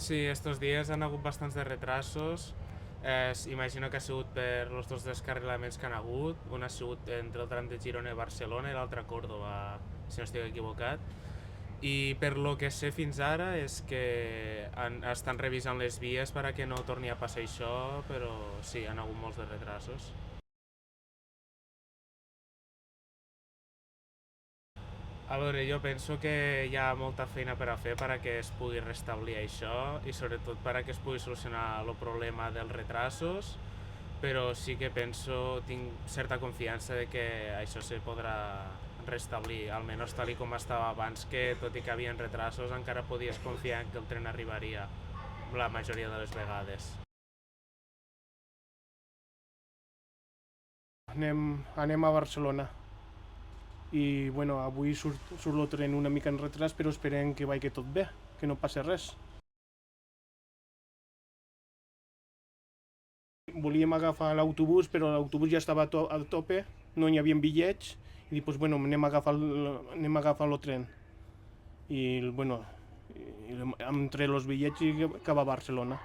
Sí, estos dies han hagut bastants de retrasos. Imagino que ha sigut per els dos descarrilaments que han hagut. Un ha sigut entre el tram de Girona i Barcelona i l'altre a Córdoba, si no estic equivocat. I per lo que sé fins ara és que estan revisant les vies per a que no torni a passar això, però sí, han hagut molts de retrasos. A veure, jo penso que hi ha molta feina per a fer per a que es pugui restablir això i sobretot per a que es pugui solucionar el problema dels retrasos, però sí que penso, tinc certa confiança de que això se podrà restablir, almenys tal com estava abans, que tot i que havien retrasos encara podies confiar en que el tren arribaria la majoria de les vegades. Anem a Barcelona i bueno, avui surt el tren una mica en retras, però esperem que vagi tot bé, que no passi res. Volíem agafar l'autobús, però l'autobús ja estava a tope, no hi havia bitllets, i dic, pues, bueno, anem a agafar el tren. I bueno, entre els bitllets i que va a Barcelona.